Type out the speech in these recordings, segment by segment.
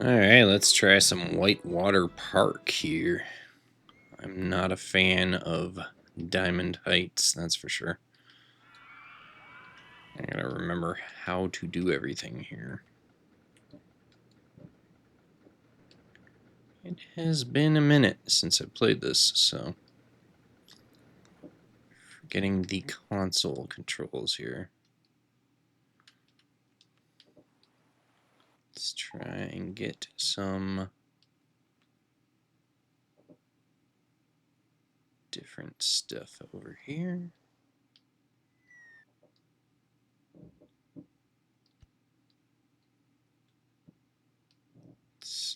Alright, let's try some whitewater park here. I'm not a fan of Diamond Heights, that's for sure. I gotta remember how to do everything here. It has been a minute since I played this, so forgetting the console controls here. Let's try and get some different stuff over here. Let's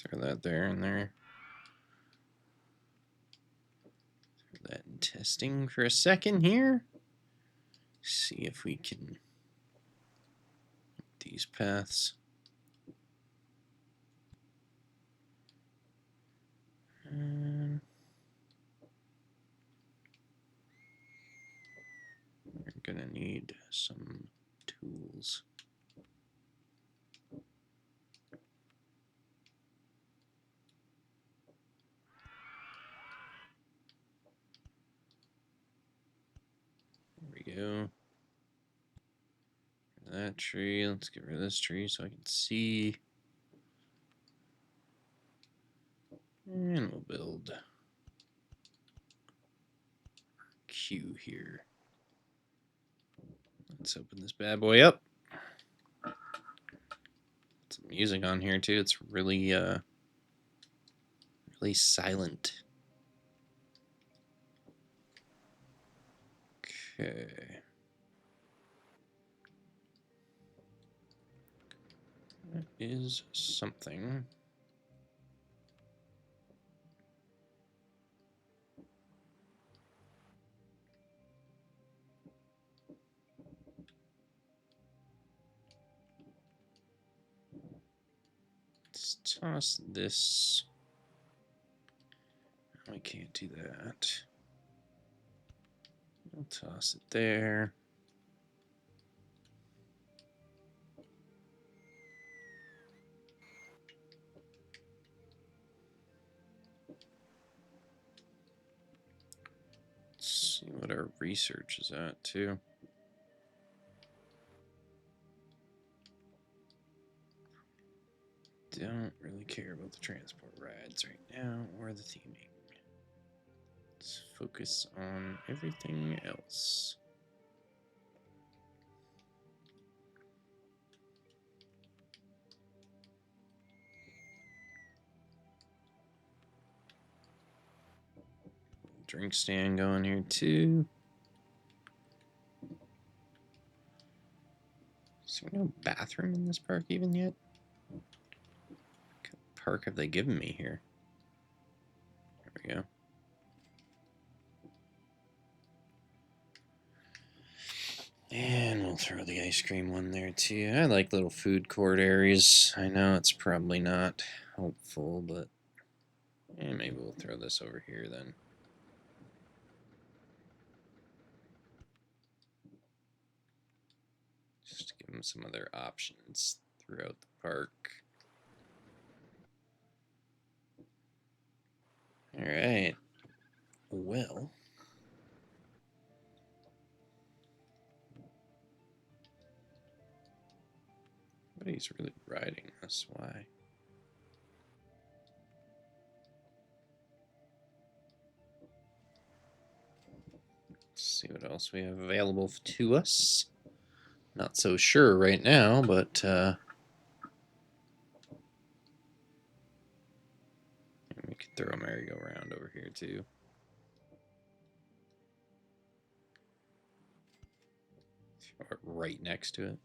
throw that there and there. Throw that in testing for a second here. See if we can these paths. We're gonna need some tools. There we go. That tree. Let's get rid of this tree so I can see. And we'll build queue here. Let's open this bad boy up. Some music on here too. It's really really silent. Okay. That is something. Let's toss this. We can't do that. We'll toss it there. Let's see what our research is at too. Don't really care about the transport rides right now or the theming. Let's focus on everything else. Drink stand going here too. Is there no bathroom in this park even yet? What kind of park have they given me here? There we go. And we'll throw the ice cream one there too. I like little food court areas. I know it's probably not helpful, but maybe we'll throw this over here then. Just to give them some other options throughout the park. All right. Well. Nobody's really riding this. Why? Let's see what else we have available to us. Not so sure right now, but we could throw a merry-go-round over here too. Throw it right next to it.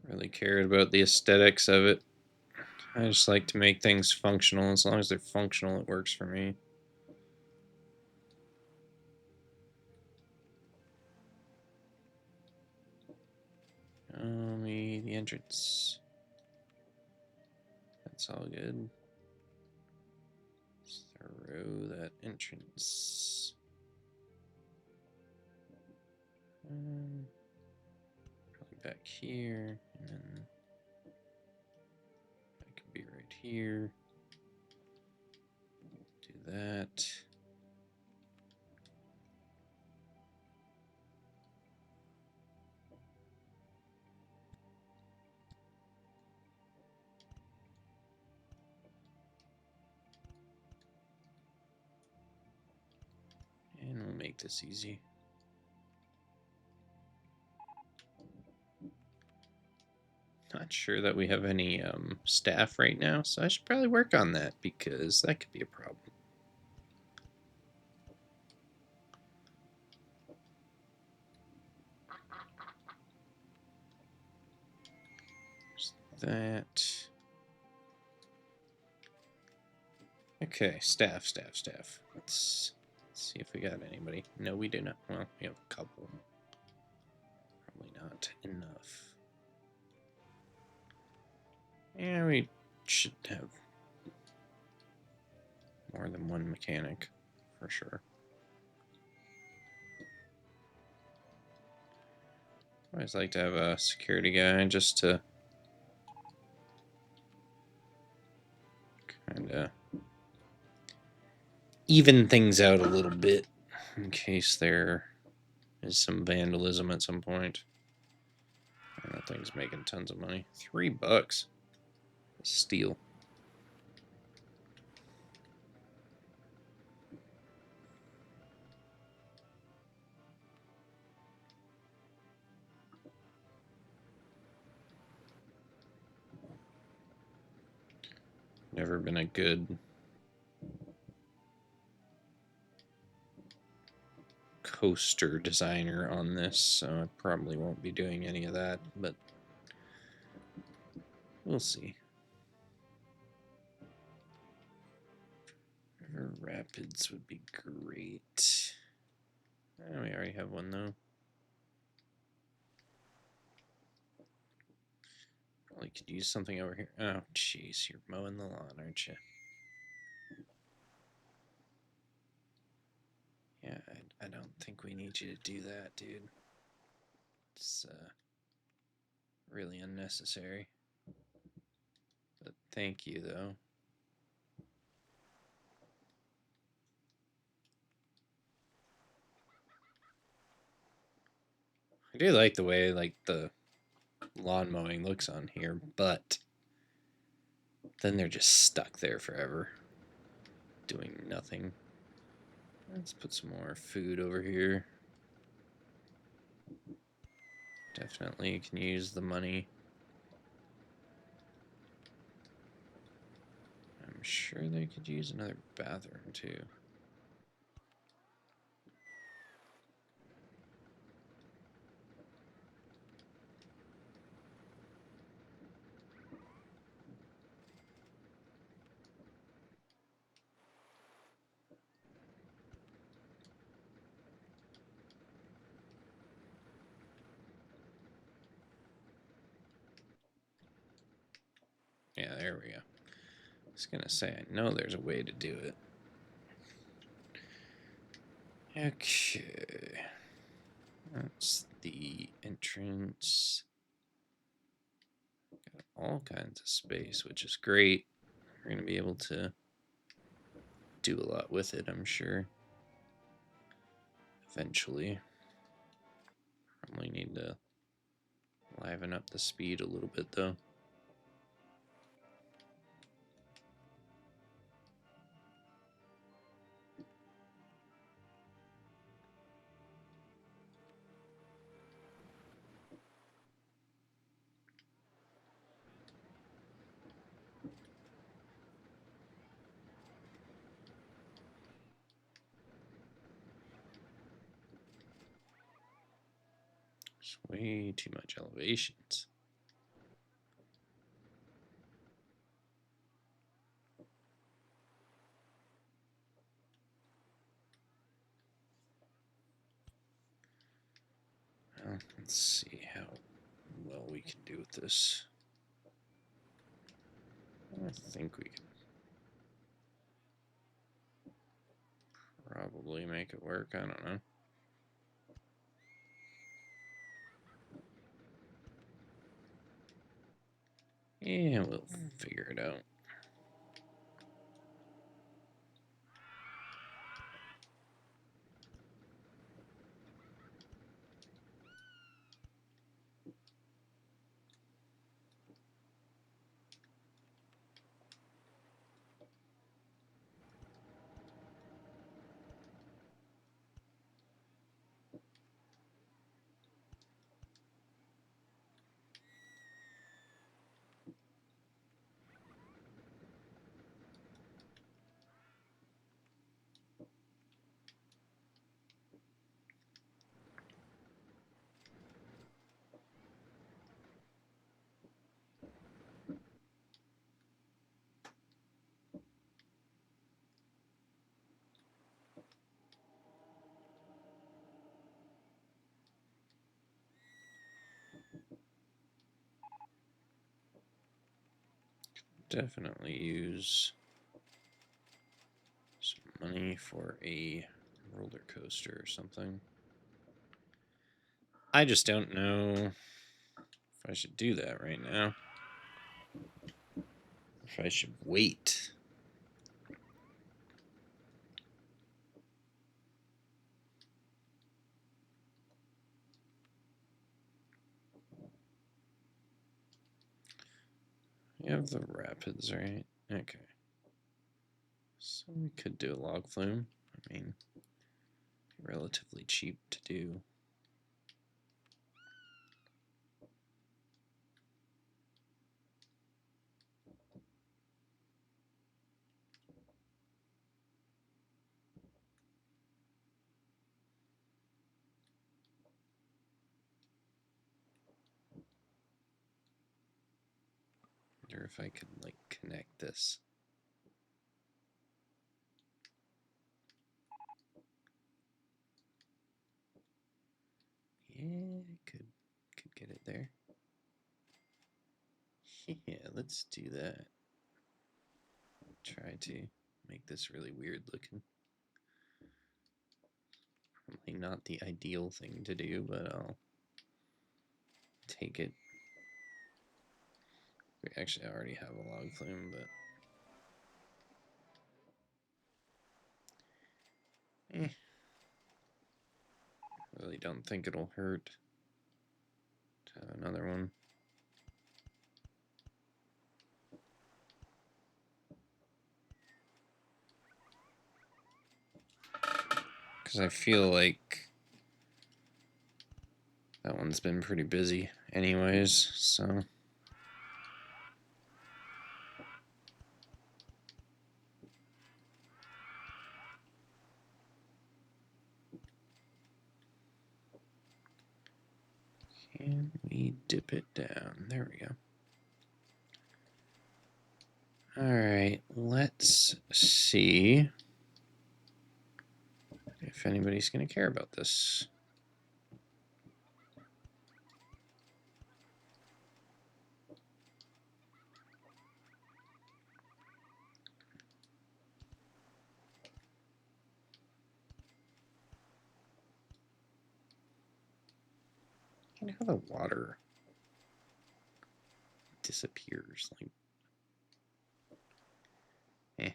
Really cared about the aesthetics of it. I just like to make things functional. As long as they're functional, it works for me. the entrance. That's all good. Through that entrance. Probably back here, and then that could be right here. Do that. And we'll make this easy. Not sure that we have any staff right now, so I should probably work on that because that could be a problem. There's that. Okay, staff. Let's see if we got anybody. No, we do not. Well, we have a couple. Probably not enough. Yeah, we should have more than one mechanic, for sure. I always like to have a security guy just to kind of even things out a little bit in case there is some vandalism at some point. And that thing's making tons of money. $3. Steal. Never been a good coaster designer on this, so I probably won't be doing any of that, but we'll see. River Rapids would be great. We already have one, though. Probably could use something over here. Oh, jeez, you're mowing the lawn, aren't you? Yeah, I don't think we need you to do that, dude. It's really unnecessary. But thank you, though. I do like the way the lawn mowing looks on here, but then they're just stuck there forever, doing nothing. Let's put some more food over here. Definitely can use the money. I'm sure they could use another bathroom too. Yeah, there we go. I was gonna say, I know there's a way to do it. Okay. That's the entrance. Got all kinds of space, which is great. We're going to be able to do a lot with it, I'm sure. Eventually. Probably need to liven up the speed a little bit, though. There's way too much elevations. Well, let's see how well we can do with this. I think we can probably make it work. I don't know. Yeah, we'll figure it out. Definitely use some money for a roller coaster or something. I just don't know if I should do that right now. If I should wait. You have the rapids, right? Okay. So we could do a log flume. I mean, relatively cheap to do. Wonder if I could like connect this. Yeah, could get it there. Yeah, let's do that. Try to make this really weird looking. Probably not the ideal thing to do, but I'll take it. We actually already have a log flume, but really don't think it'll hurt to have another one. Because I feel like that one's been pretty busy anyways, so. Can we dip it down? There we go. Alright, let's see if anybody's going to care about this. And how the water disappears. Like, I'm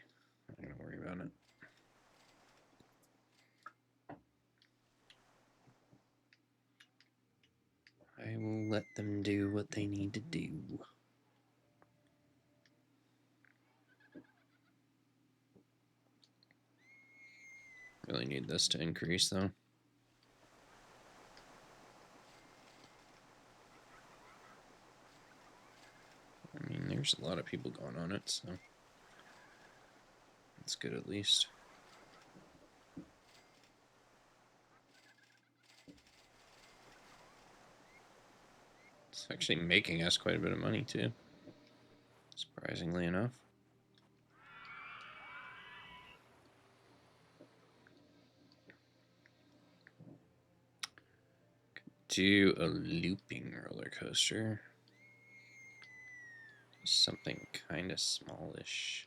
not going to worry about it. I will let them do what they need to do. Really need this to increase, though. I mean, there's a lot of people going on it, so that's good at least. It's actually making us quite a bit of money, too. Surprisingly enough. Could do a looping roller coaster. Something kind of smallish.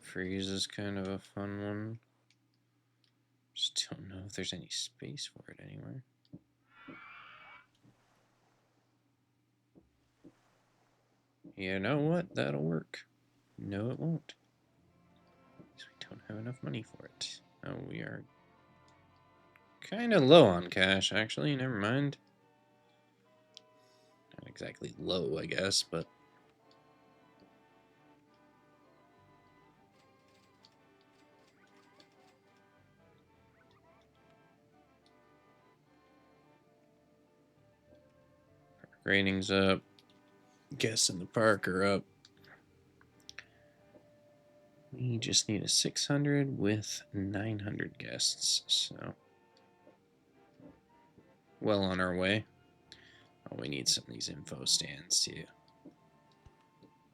Freeze is kind of a fun one. Just don't know if there's any space for it anywhere. You know what? That'll work. No, it won't. Because we don't have enough money for it. Oh, we are kind of low on cash, actually. Never mind. Not exactly low, I guess, but... ratings up. Guests in the park are up. We just need a 600 with 900 guests, so well on our way. Oh, we need some of these info stands too.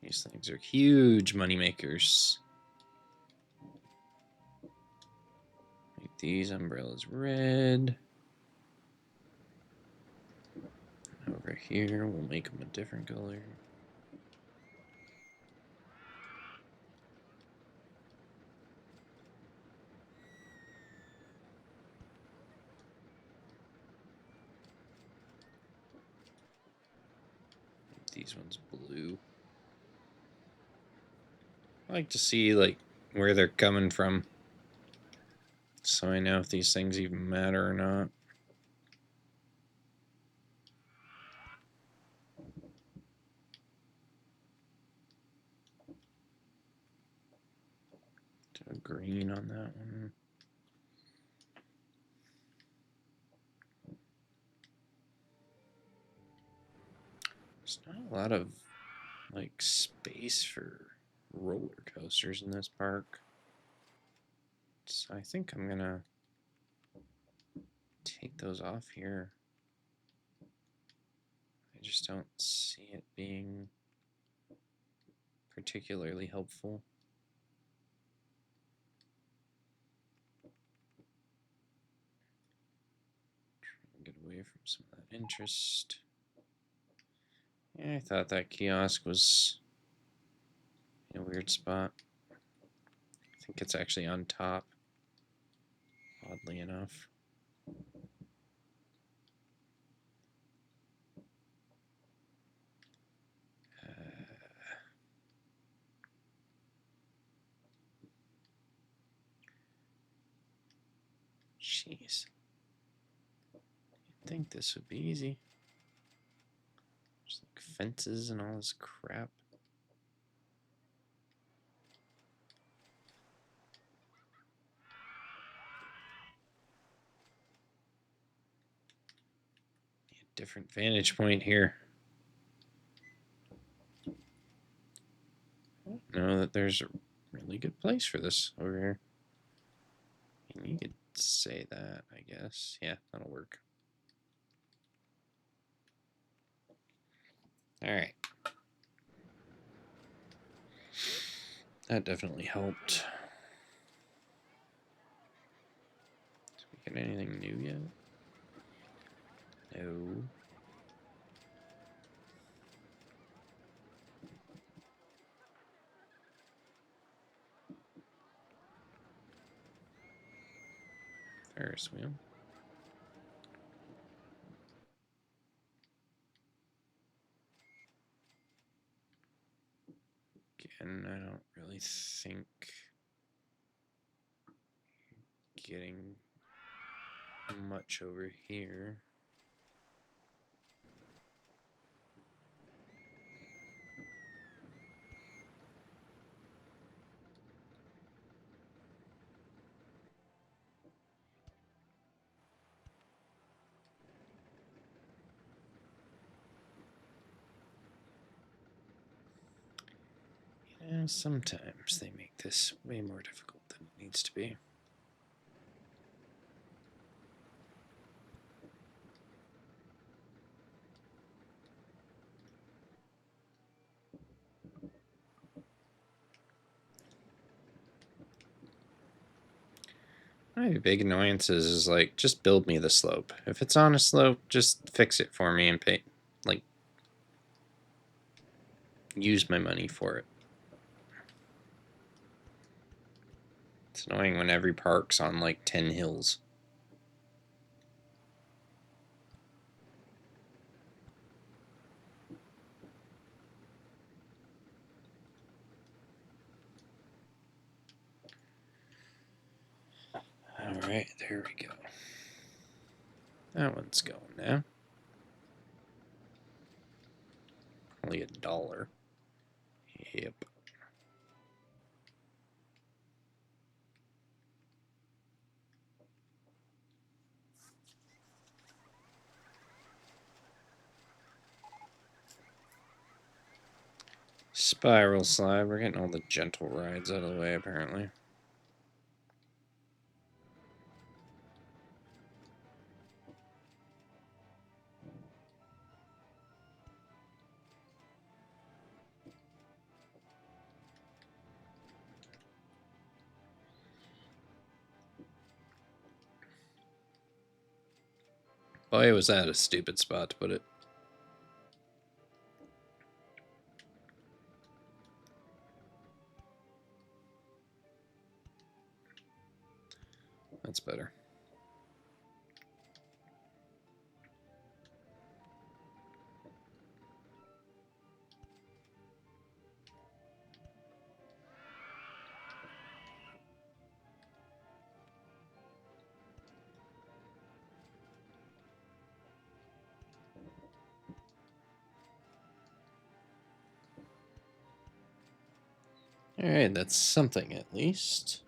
These things are huge money makers. Make these umbrellas red. Over here, we'll make them a different color. Make these ones blue. I like to see like where they're coming from, so I know if these things even matter or not. Do green on that one. There's not a lot of like space for roller coasters in this park, so I think I'm gonna take those off here. I just don't see it being particularly helpful. Try and get away from some of that interest. Yeah, I thought that kiosk was in a weird spot. I think it's actually on top, oddly enough. Jeez. You'd think this would be easy. Just like fences and all this crap. Different vantage point here. I don't know that there's a really good place for this over here. And you could say that, I guess. Yeah, that'll work. Alright. That definitely helped. Did we get anything new yet? No. Ferris wheel. Again, I don't really think getting much over here. Yeah, sometimes they make this way more difficult than it needs to be. My big annoyances is like, just build me the slope. If it's on a slope, just fix it for me and pay, like, use my money for it. It's annoying when every park's on like 10 hills. Alright, there we go. That one's going now. Only $1. Yep. Spiral slide. We're getting all the gentle rides out of the way, apparently. Boy, was that a stupid spot to put it. That's better. Alright, that's something at least.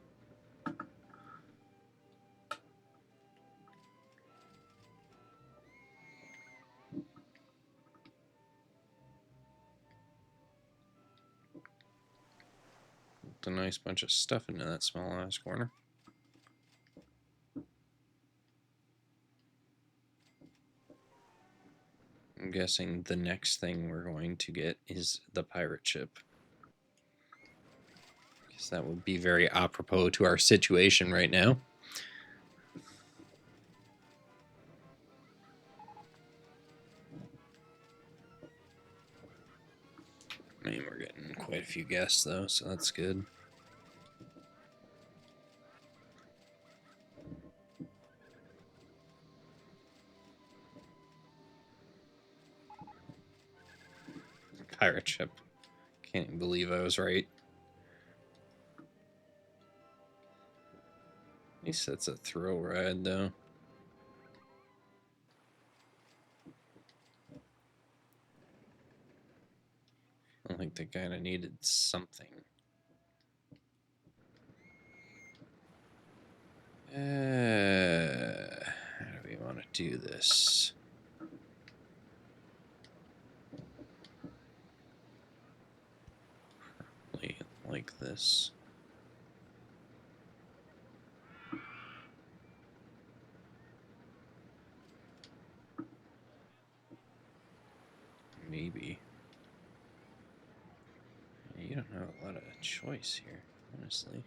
A nice bunch of stuff into that small ass corner. I'm guessing the next thing we're going to get is the pirate ship. Because that would be very apropos to our situation right now. I mean, we're getting quite a few guests though, so that's good. Pirate ship. Can't even believe I was right. At least that's a thrill ride though. I think they kind of needed something. How do we want to do this? Probably like this. Maybe. You don't have a lot of choice here, honestly.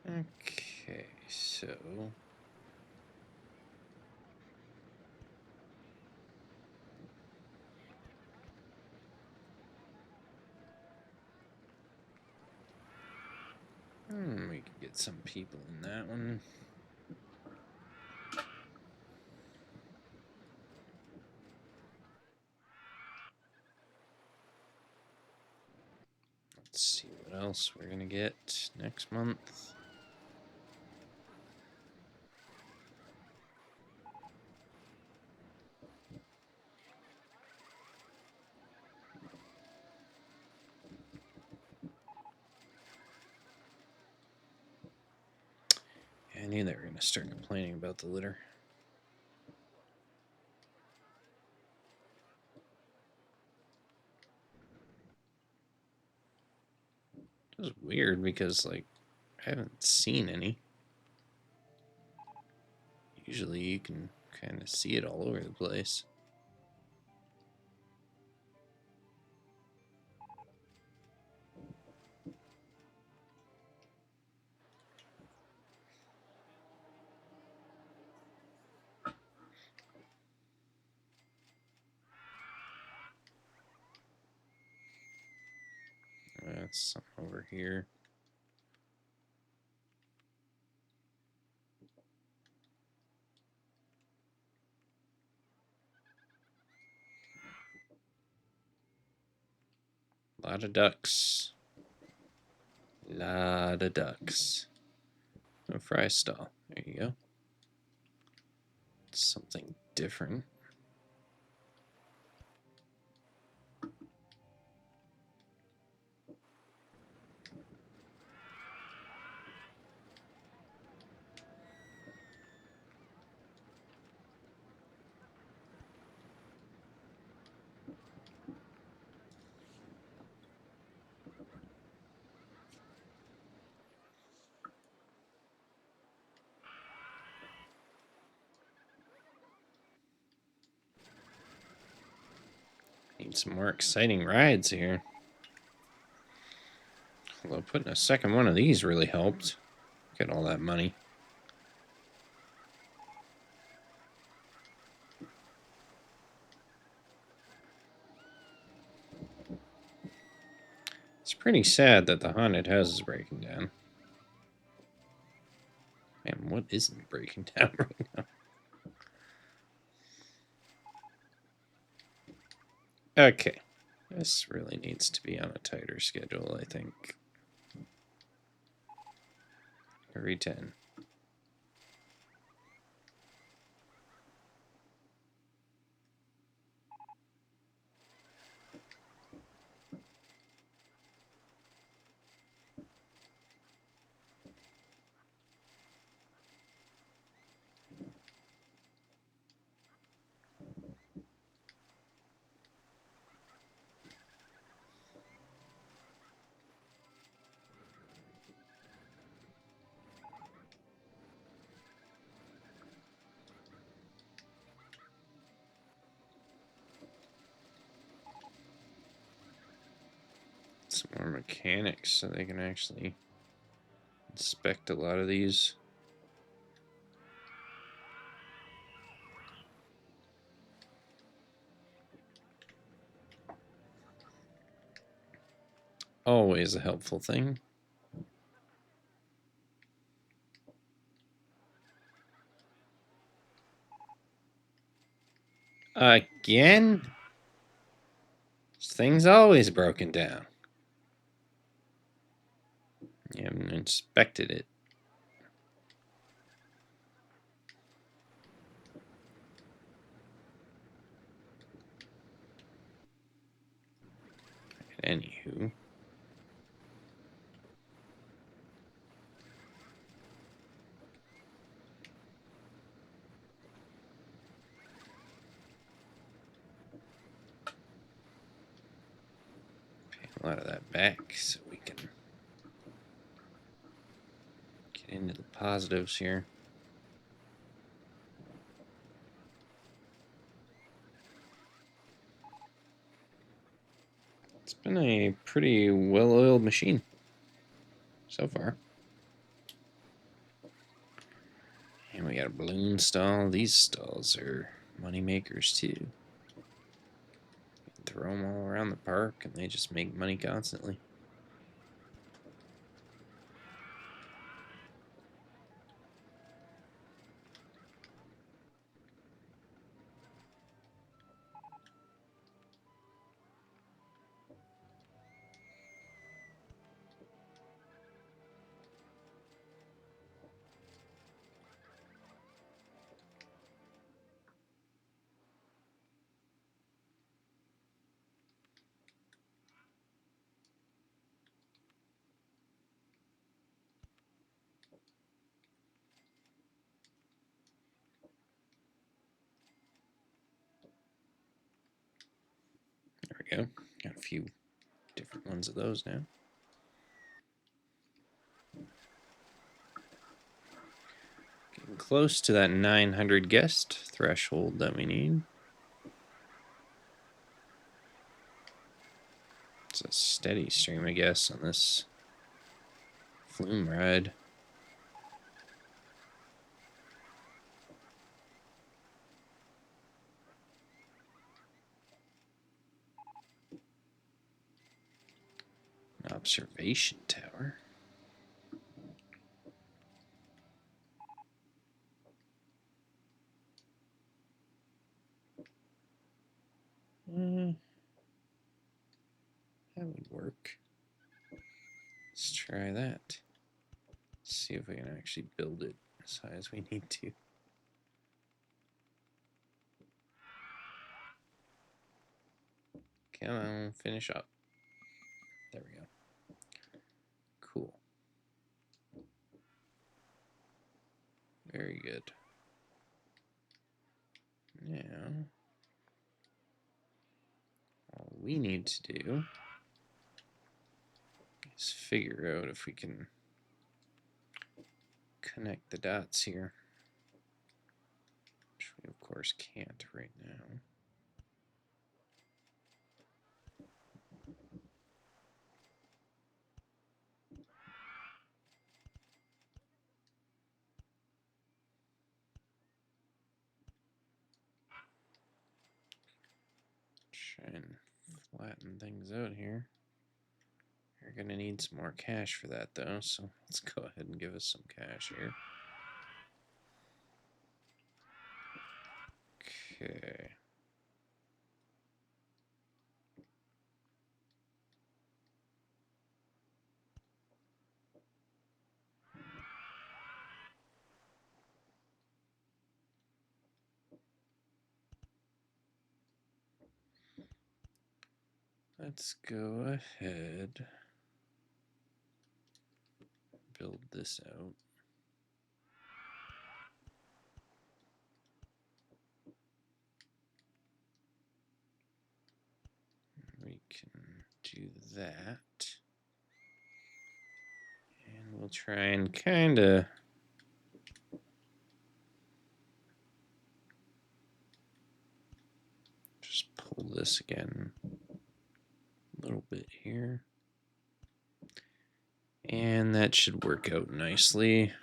Okay, so we could get some people in that one. Let's see what else we're gonna get next month. I knew they were gonna start complaining about the litter. was weird because, like, I haven't seen any. Usually you can kind of see it all over the place. That's something over here. A lot of ducks. Lot of ducks. A fry stall. There you go. Something different. Need some more exciting rides here. Although putting a second one of these really helped. Get all that money. It's pretty sad that the haunted house is breaking down. Man, what isn't breaking down right now? Okay. This really needs to be on a tighter schedule, I think. Every 10. Some more mechanics so they can actually inspect a lot of these. Always a helpful thing. Again? This thing's always broken down. You haven't inspected it. Anywho. Pay a lot of that back so we can get into the positives here. It's been a pretty well-oiled machine so far. And we got a balloon stall. These stalls are money makers too. Throw them all around the park and they just make money constantly. There we go. Got a few different ones of those now. close to that 900 guest threshold that we need. It's a steady stream, I guess, on this flume ride. An observation tower. That would work. Let's try that. See if we can actually build it as high as we need to. Come on, finish up. There we go. Cool. Very good. Now, all we need to do is figure out if we can connect the dots here, which we of course can't right now. Try and flatten things out here. You're gonna need some more cash for that though, so let's go ahead and give us some cash here. Okay. Let's go ahead, build this out. We can do that. And we'll try and kind of just pull this again a little bit here. And that should work out nicely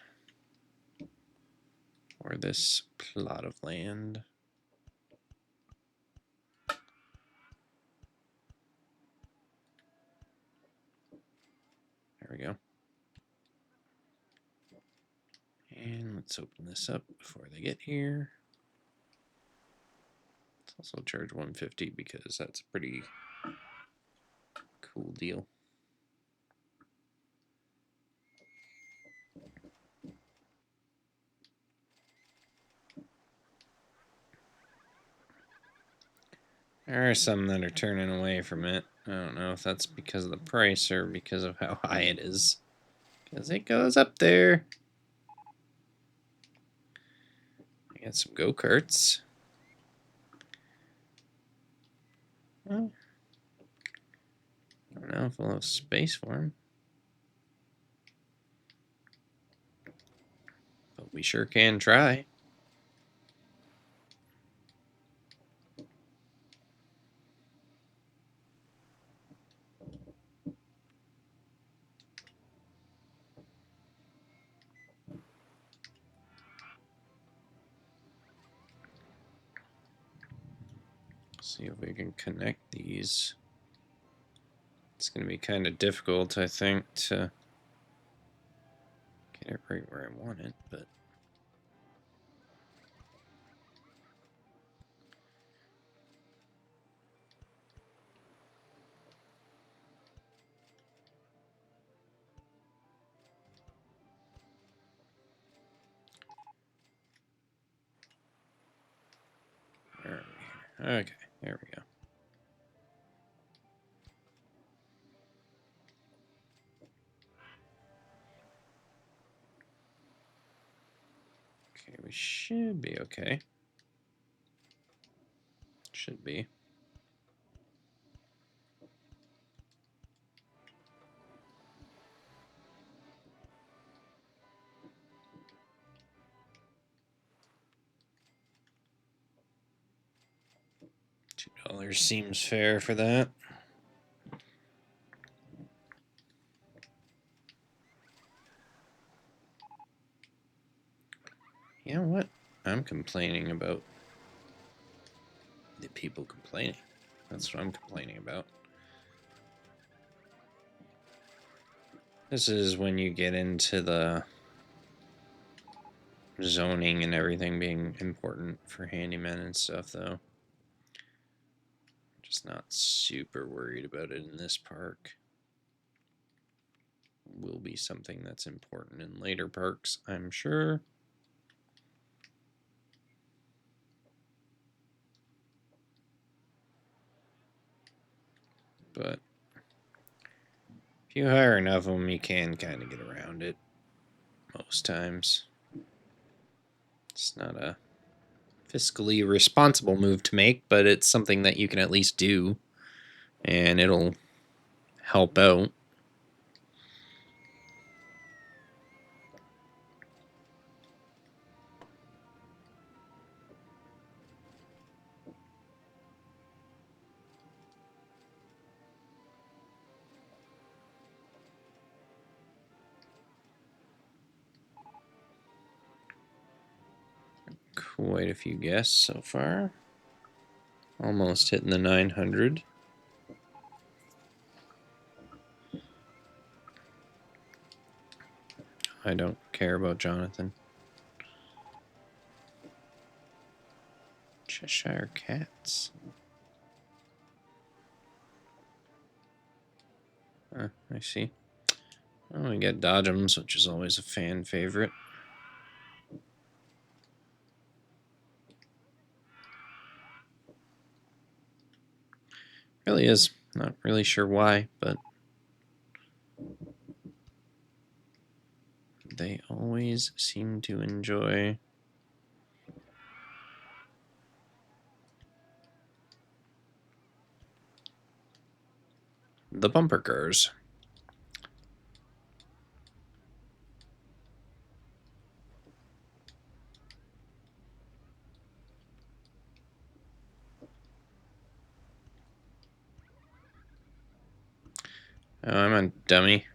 for this plot of land. There we go. And let's open this up before they get here. Let's also charge 150 because that's a pretty cool deal. There are some that are turning away from it. I don't know if that's because of the price or because of how high it is. Because it goes up there. I got some go-karts. Well, I don't know if we'll have space for them. But we sure can try. See if we can connect these. It's going to be kind of difficult, I think, to get it right where I want it, but where are we here? Okay, there we go. Okay, we should be okay. Should be. $10 seems fair for that. You know what? I'm complaining about the people complaining. That's what I'm complaining about. This is when you get into the zoning and everything being important for handymen and stuff, though. Just not super worried about it in this park. Will be something that's important in later parks, I'm sure. But if you hire enough of them, you can kind of get around it most times. It's not a fiscally responsible move to make, but it's something that you can at least do, and it'll help out. Quite a few guests so far. Almost hitting the 900. I don't care about Jonathan. Cheshire Cats. I see. Oh, we got Dodgems, which is always a fan favorite. Really is. Not really sure why, but they always seem to enjoy the bumper cars. Oh, I'm a dummy.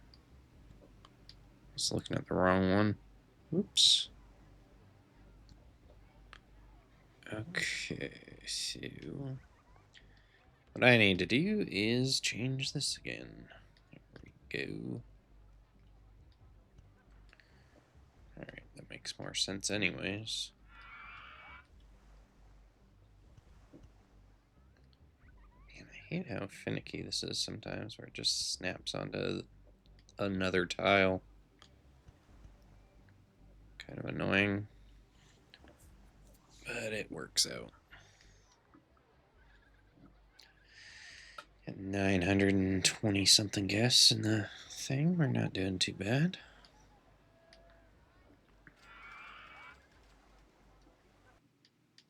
Just looking at the wrong one. Oops. Okay, so what I need to do is change this again. There we go. Alright, that makes more sense anyways. Man, I hate how finicky this is sometimes, where it just snaps onto another tile. Kind of annoying, but it works out. At 920 something guests in the thing, we're not doing too bad.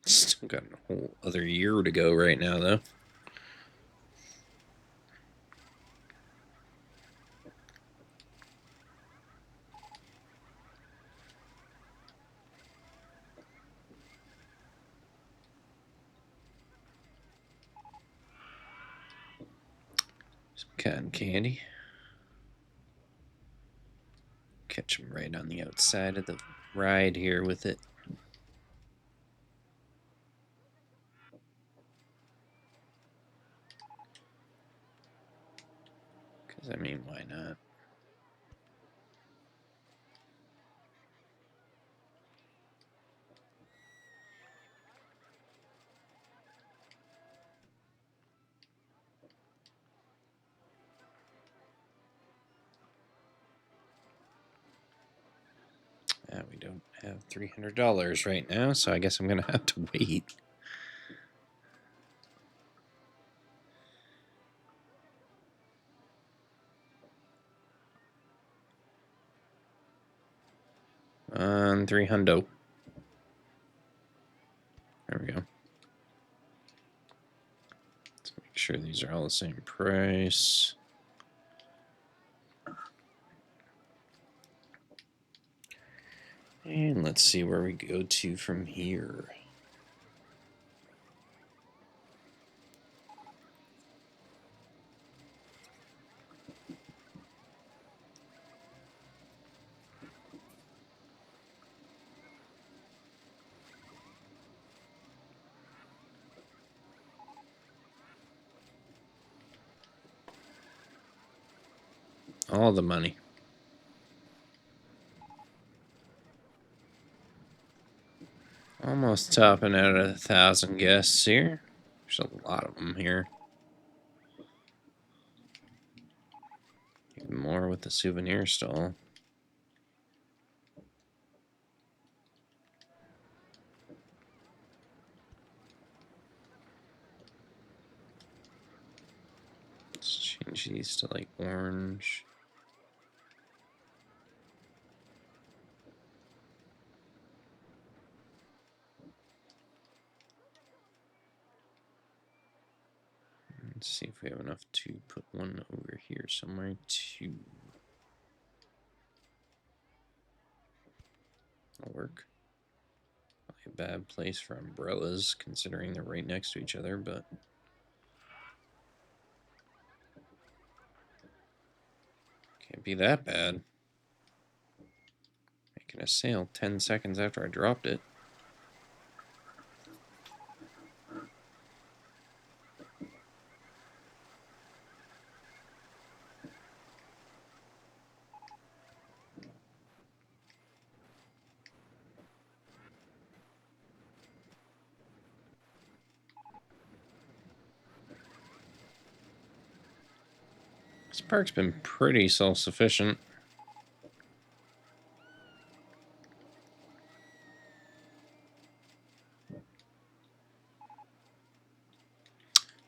Still got a whole other year to go right now, though. Some cotton candy. Catch them right on the outside of the ride here with it. Because, I mean, why not? We don't have $300 right now, so I guess I'm going to have to wait. On $300. There we go. Let's make sure these are all the same price. And let's see where we go to from here. all the money. Almost topping out at 1,000 guests here. There's a lot of them here. Even more with the souvenir stall. Let's change these to like orange. Let's see if we have enough to put one over here somewhere too. That'll work. Probably a bad place for umbrellas, considering they're right next to each other, but can't be that bad. Making a sale 10 seconds after I dropped it. This park's been pretty self-sufficient.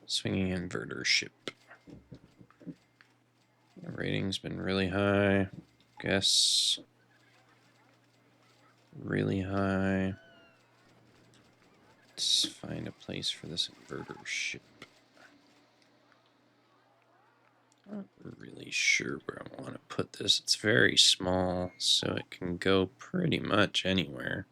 Swinging inverter ship. The rating's been really high. Guess really high. Let's find a place for this inverter ship. Not really sure where I want to put this. It's very small, so it can go pretty much anywhere.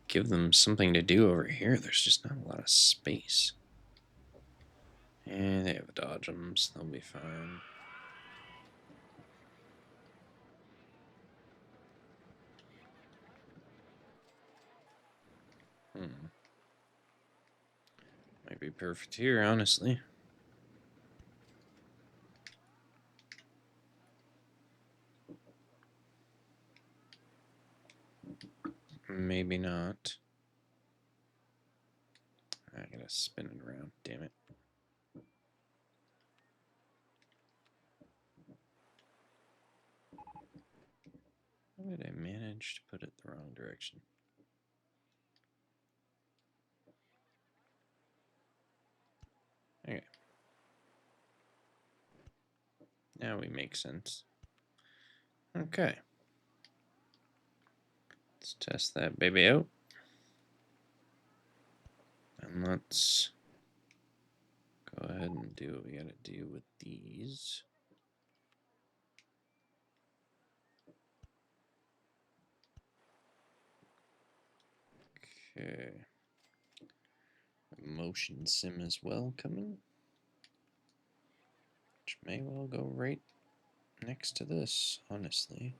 Give them something to do over here. There's just not a lot of space. And they have dodgems. They'll be fine. Might be perfect here, honestly. Maybe not. I gotta spin it around, damn it. How did I manage to put it the wrong direction? Okay. Now we make sense. Okay. Let's test that baby out. And let's go ahead and do what we gotta do with these. Okay. Motion sim as well coming. Which may well go right next to this, honestly.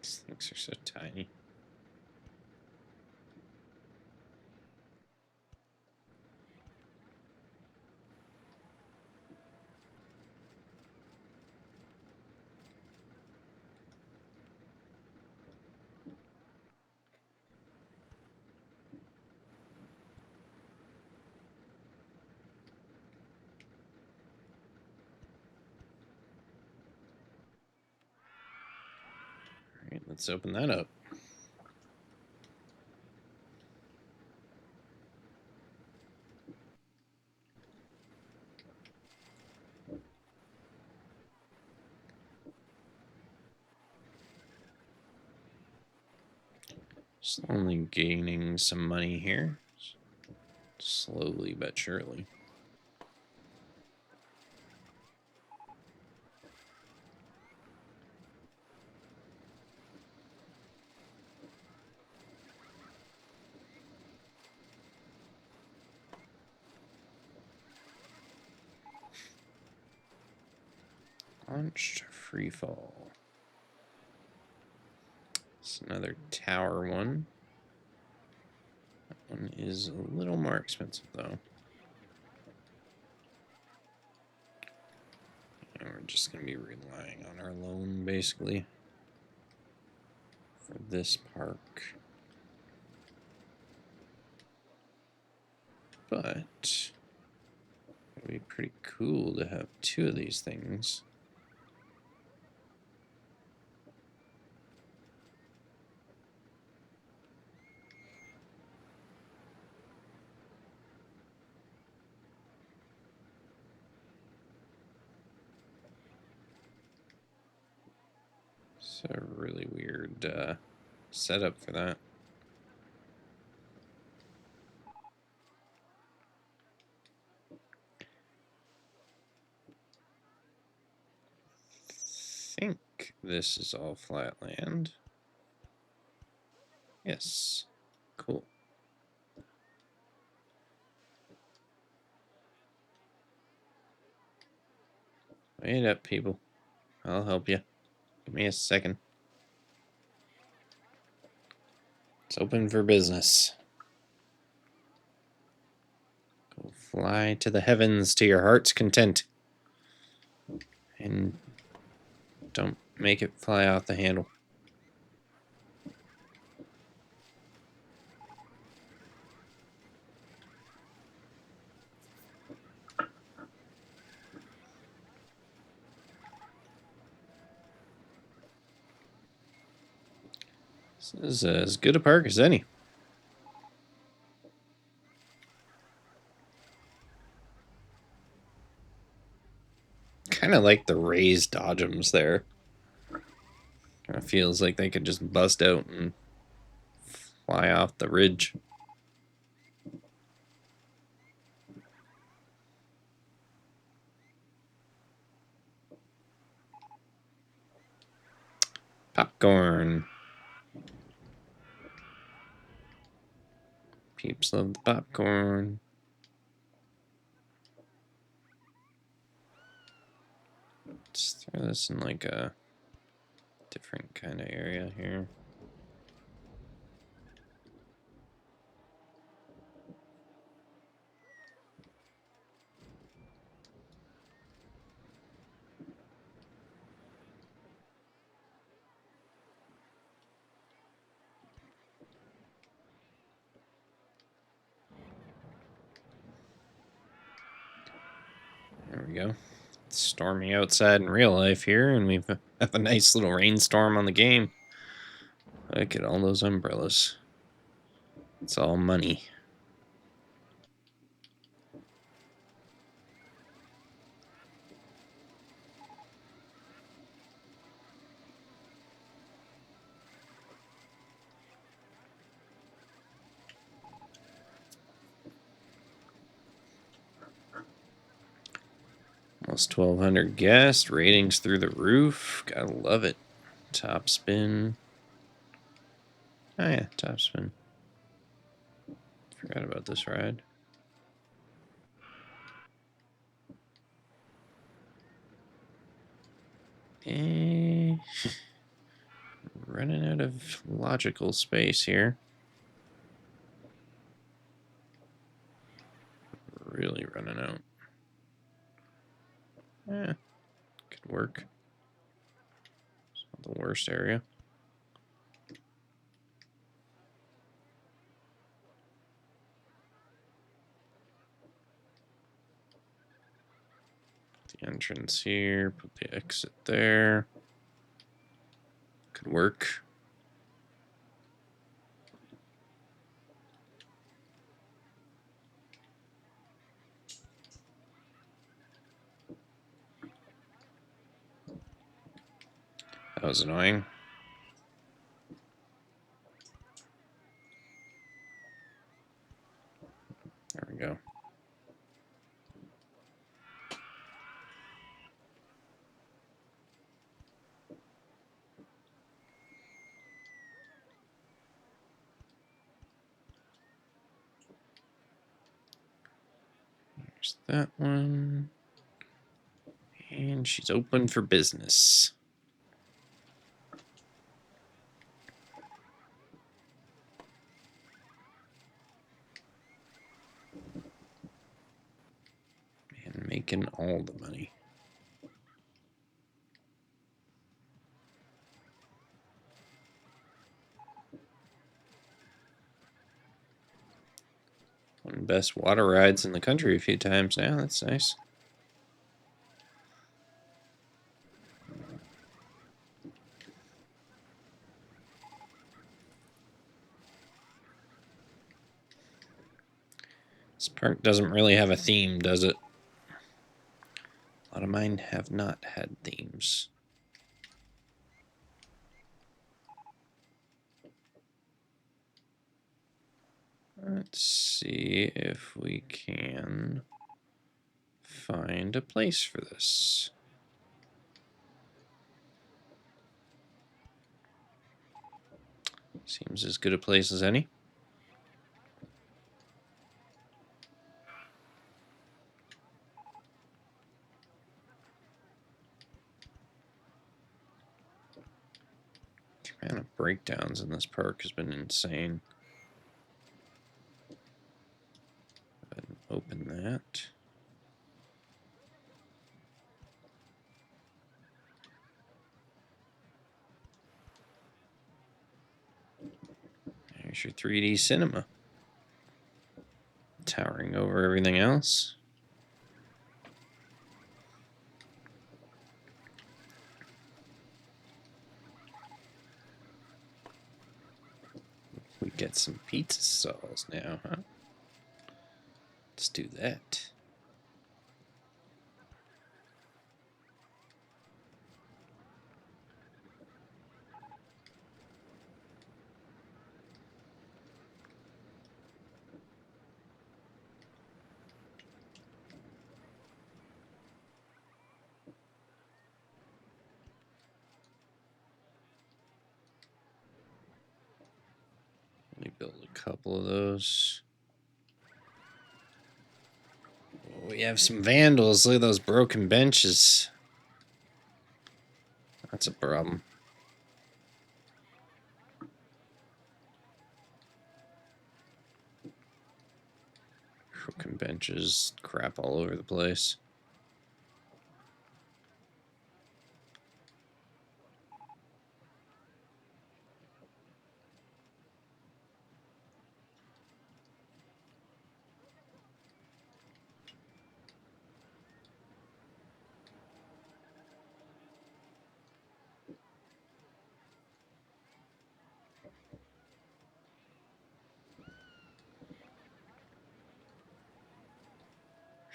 These things are so tiny. Alright, let's open that up. Slowly gaining some money here. Slowly but surely. Launched free fall. It's another tower one. That one is a little more expensive though. And we're just going to be relying on our loan basically for this park. But it'd be pretty cool to have two of these things. It's a really weird setup for that. I think this is all flat land. Yes. Cool. Wait up, people. I'll help you. Give me a second. It's open for business. Go fly to the heavens to your heart's content. And don't make it fly off the handle. This is as good a park as any. Kind of like the raised dodgems there. Kind of feels like they could just bust out and fly off the ridge. Popcorn. Peeps love the popcorn. Let's throw this in like a different kind of area here. There we go. It's stormy outside in real life here, and we have a nice little rainstorm on the game. Look at all those umbrellas. It's all money. Almost 1,200 guests, ratings through the roof. Gotta love it. Top spin. Oh yeah, top spin. Forgot about this ride. Running out of logical space here. Really running out. Could work. It's not the worst area. The entrance here, put the exit there. Could work. That was annoying. There we go. There's that one. And And she's open for business. And making all the money. One of the best water rides in the country a few times now. That's nice. This park doesn't really have a theme, does it? A lot of mine have not had themes. Let's see if we can find a place for this. Seems as good a place as any. The amount of breakdowns in this park has been insane. Go ahead and open that. There's your 3D cinema. Towering over everything else. We get some pizza stalls now, huh? Let's do that. Let me build a couple of those. Oh, we have some vandals. Look at those broken benches. That's a problem. Broken benches, crap all over the place.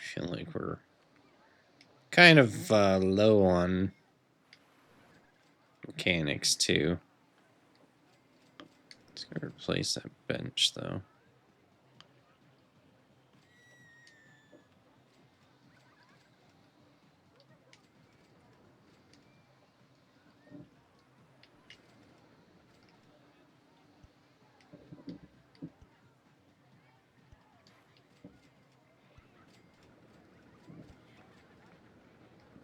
I feel like we're kind of low on mechanics too. Let's go replace that bench though.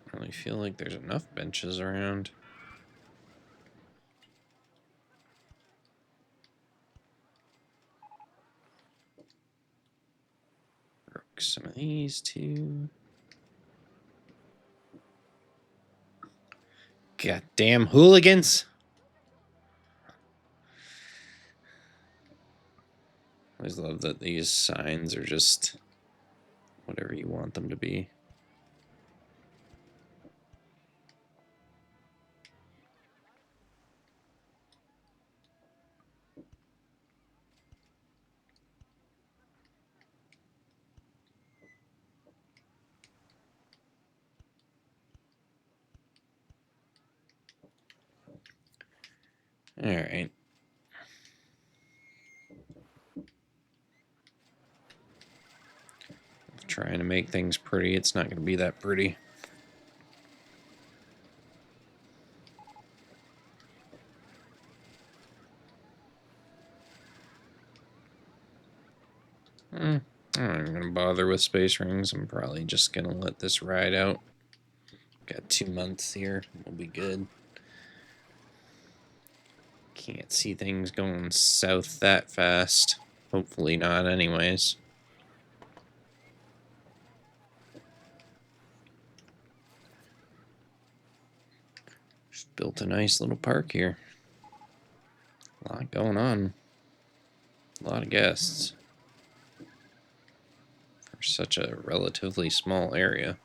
I really feel like there's enough benches around. Broke some of these too. Goddamn hooligans! I always love that these signs are just whatever you want them to be. Alright. Trying to make things pretty, it's not going to be that pretty. I'm not going to bother with space rings. I'm probably just going to let this ride out. Got 2 months here. We'll be good. Can't see things going south that fast. Hopefully not, anyways. Just built a nice little park here. A lot going on. A lot of guests. For such a relatively small area.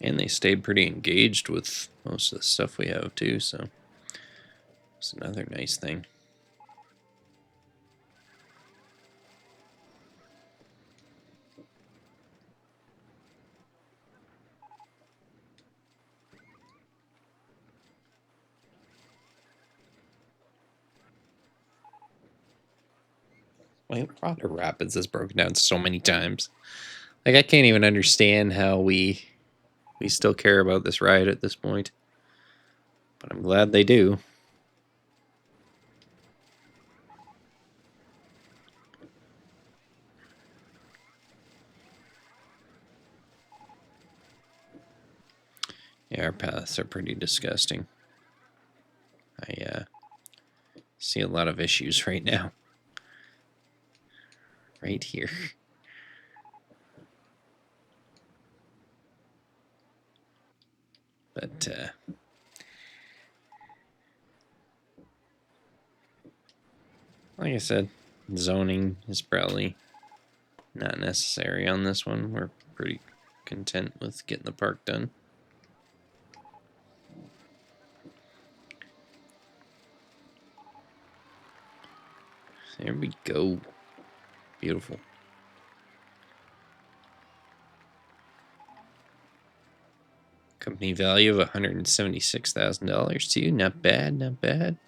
And they stayed pretty engaged with most of the stuff we have too, so it's another nice thing. Wait, Water Rapids is broken down so many times. Like, I can't even understand how we still care about this ride at this point. But I'm glad they do. Yeah, our paths are pretty disgusting. I see a lot of issues right now. Right here. But, like I said, zoning is probably not necessary on this one. We're pretty content with getting the park done. There we go. Beautiful. Company value of $176,000 too. Not bad, not bad.